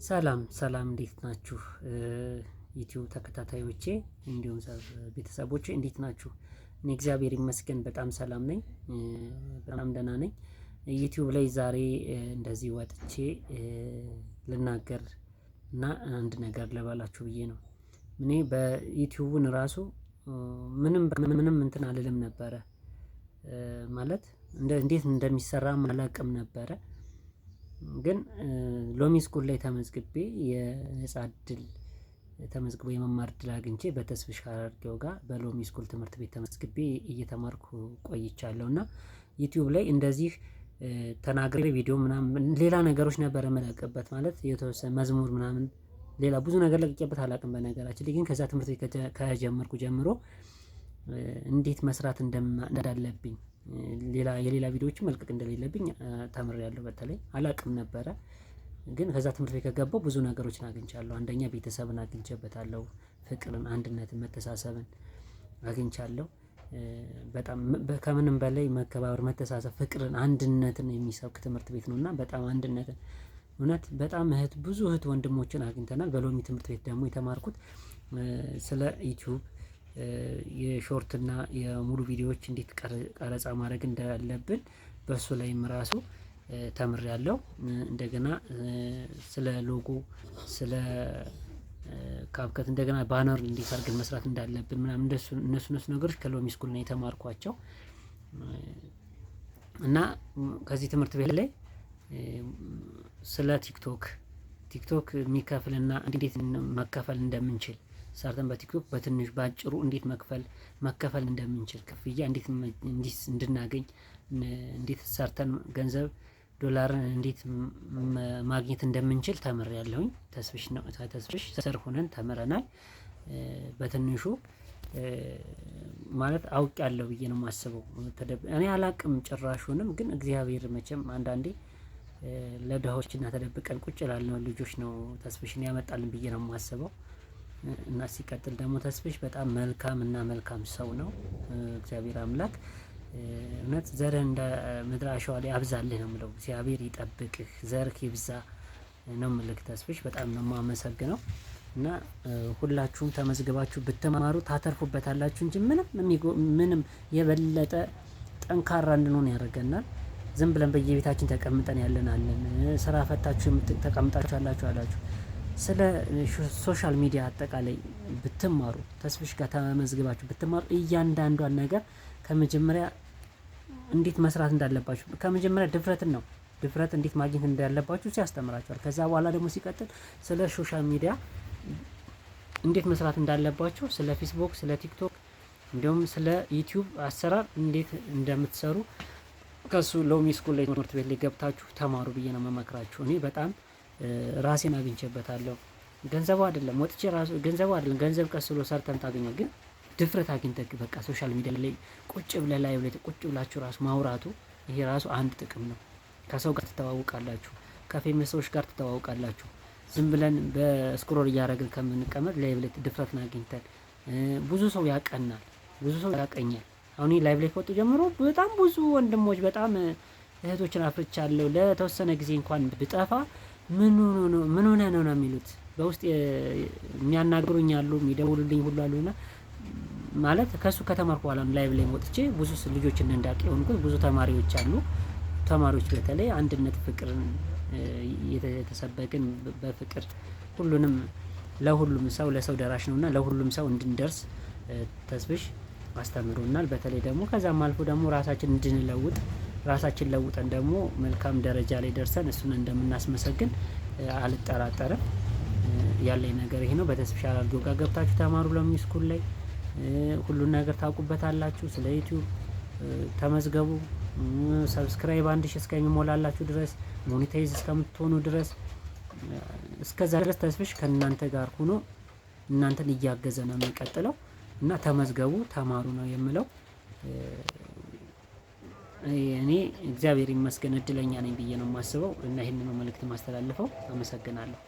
ሰላም ሰላም እንዴት ናችሁ? ዩቲዩብ ተከታታዮቼ እንዲሁም ቤተሰቦቼ እንዴት ናችሁ? እኔ እግዚአብሔር ይመስገን በጣም ሰላም ነኝ። በጣም ደህና ነኝ። ዩቲዩብ ላይ ዛሬ እንደዚህ ወጥቼ ልናገር እና አንድ ነገር ልበላችሁ ብዬ ነው። እኔ በዩቲዩብን ራሱ ምንም እንትን አልልም ነበረ ማለት እንዴት እንደሚሰራ አላውቅም ነበረ። ግን ሎሚ ስኩል ላይ ተመዝግቤ የነጻ እድል ተመዝግቦ የመማር እድል አግኝቼ በተስፍሽ አድርጌው ጋር በሎሚ ስኩል ትምህርት ቤት ተመዝግቤ እየተማርኩ ቆይቻለሁ። እና ዩቲዩብ ላይ እንደዚህ ተናግሬ ቪዲዮ ምናምን ሌላ ነገሮች ነበር የምለቅበት ማለት የተወሰነ መዝሙር ምናምን ሌላ ብዙ ነገር ለቅቄበት አላውቅም። በነገራችን ላይ ግን ከዛ ትምህርት ቤት ከጀመርኩ ጀምሮ እንዴት መስራት እንዳለብኝ የሌላ ቪዲዮዎችን መልቀቅ እንደሌለብኝ ተምሬያለሁ። በተለይ አላውቅም ነበረ። ግን ከዛ ትምህርት ቤት ከገባሁ ብዙ ነገሮችን አግኝቻለሁ። አንደኛ ቤተሰብን አግኝቼበታለሁ፣ ፍቅርን፣ አንድነትን፣ መተሳሰብን አግኝቻለሁ። በጣም ከምንም በላይ መከባበር፣ መተሳሰብ፣ ፍቅርን፣ አንድነትን የሚሰብክ ትምህርት ቤት ነውና በጣም አንድነትን እውነት በጣም ብዙ እህት ወንድሞችን አግኝተናል። በሎሚ ትምህርት ቤት ደግሞ የተማርኩት ስለ ዩቲዩብ የሾርት እና የሙሉ ቪዲዮዎች እንዴት ቀረጻ ማድረግ እንዳለብን በሱ ላይም ራሱ ተምሬያለሁ። እንደገና ስለ ሎጎ፣ ስለ ካፕከት፣ እንደገና ባነር እንዴት አድርገን መስራት እንዳለብን ምናምን እነሱ ነገሮች ከሎሚ ስኩል ነው የተማርኳቸው። እና ከዚህ ትምህርት ቤት ላይ ስለ ቲክቶክ የሚከፍልና እንዴት መከፈል እንደምንችል ሰርተን በቲክቶክ በትንሽ ባጭሩ እንዴት መከፈል እንደምንችል ክፍያ እንዴት እንድናገኝ እንዴት ሰርተን ገንዘብ ዶላርን እንዴት ማግኘት እንደምንችል ተምሬያለሁኝ። ተስፍሽ ስር ሆነን ተምረናል። በትንሹ ማለት አውቄያለሁ ብዬ ነው የማስበው። እኔ አላቅም ጭራሹንም፣ ግን እግዚአብሔር መቼም አንዳንዴ ለድሆችና ተደብቀን ቁጭ ላልነው ልጆች ነው ተስፍሽን ያመጣልን ብዬ ነው የማስበው። እና ሲቀጥል ደግሞ ተስፍሽ በጣም መልካም ሰው ነው። እግዚአብሔር አምላክ እውነት ዘርህ እንደ ምድር አሸዋ ላይ አብዛልህ ነው የምለው። እግዚአብሔር ይጠብቅህ፣ ዘርህ ይብዛ ነው የምልህ። ተስፍሽ በጣም ነው የማመሰግነው። እና ሁላችሁም ተመዝግባችሁ ብትማሩ ታተርፉበታላችሁ እንጂ ምንም የበለጠ ጠንካራ እንድንሆን ያደርገናል። ዝም ብለን በየቤታችን ተቀምጠን ያለናለን። ስራ ፈታችሁ ተቀምጣችሁ አላችሁ። ስለ ሶሻል ሚዲያ አጠቃላይ ብትማሩ ተስፍሽ ጋር ተመዝግባችሁ ብትማሩ እያንዳንዷን ነገር ከመጀመሪያ እንዴት መስራት እንዳለባችሁ ከመጀመሪያ ድፍረት እንዴት ማግኘት እንዳለባችሁ ያስተምራችኋል። ከዛ በኋላ ደግሞ ሲቀጥል ስለ ሶሻል ሚዲያ እንዴት መስራት እንዳለባችሁ ስለ ፌስቡክ፣ ስለ ቲክቶክ እንዲሁም ስለ ዩቲዩብ አሰራር እንዴት እንደምትሰሩ ከሱ ሎሚ ስኩል ላይ ትምህርት ቤት ላይ ገብታችሁ ተማሩ ብዬ ነው መመክራችሁ። እኔ በጣም ራሴን አግኝቼበታለሁ። ገንዘቡ አይደለም ገንዘብ ቀስ ብሎ ሰርተን ታገኛል። ግን ድፍረት አግኝተህ በቃ ሶሻል ሚዲያ ላይ ቁጭ ብላችሁ ራሱ ማውራቱ ይሄ ራሱ አንድ ጥቅም ነው። ከሰው ጋር ትተዋውቃላችሁ፣ ከፌመስ ሰዎች ጋር ትተዋውቃላችሁ። ዝም ብለን በስክሮል እያደረግን ከምንቀመጥ ላይቭ ላይ ድፍረትን አግኝተን ብዙ ሰው ያቀናል፣ ብዙ ሰው ያቀኛል። አሁን ላይቭ ላይ ከወጡ ጀምሮ በጣም ብዙ ወንድሞች በጣም እህቶችን አፍርቻለሁ። ለተወሰነ ጊዜ እንኳን ብጠፋ ምን ሆነ ነው የሚሉት። በውስጥ የሚያናግሩኝ አሉ፣ የሚደውሉልኝ ሁሉ አሉና ማለት ከሱ ከተማርኩ በኋላ ላይቭ ላይ ወጥቼ ብዙ ልጆችን እንዳውቅ የሆንኩት ብዙ ተማሪዎች አሉ። ተማሪዎች በተለይ አንድነት፣ ፍቅርን የተሰበክን በፍቅር ሁሉንም ለሁሉም ሰው ለሰው ደራሽ ነውና ለሁሉም ሰው እንድንደርስ ተስፍሽ አስተምሮናል። በተለይ ደግሞ ከዛም አልፎ ደግሞ ራሳችን እንድንለውጥ ራሳችን ለውጠን ደግሞ መልካም ደረጃ ላይ ደርሰን እሱን እንደምናስመሰግን አልጠራጠርም። ያለኝ ነገር ይሄ ነው። በተስፍሽ አድርጌው ጋር ገብታችሁ ተማሩ። ሎሚ ስኩል ላይ ሁሉን ነገር ታውቁበታላችሁ። ስለ ዩቲዩብ ተመዝገቡ። ሰብስክራይብ 1000 እስከሚሞላላችሁ ድረስ ሞኔታይዝ እስከምትሆኑ ድረስ እስከዛ ድረስ ተስፍሽ ከእናንተ ጋር ሆኖ እናንተን እያገዘ ነው የሚቀጥለው። እና ተመዝገቡ፣ ተማሩ ነው የምለው። እኔ እግዚአብሔር ይመስገን እድለኛ ነኝ ብዬ ነው የማስበው። እና ይሄንን ነው መልእክት ማስተላልፈው። አመሰግናለሁ።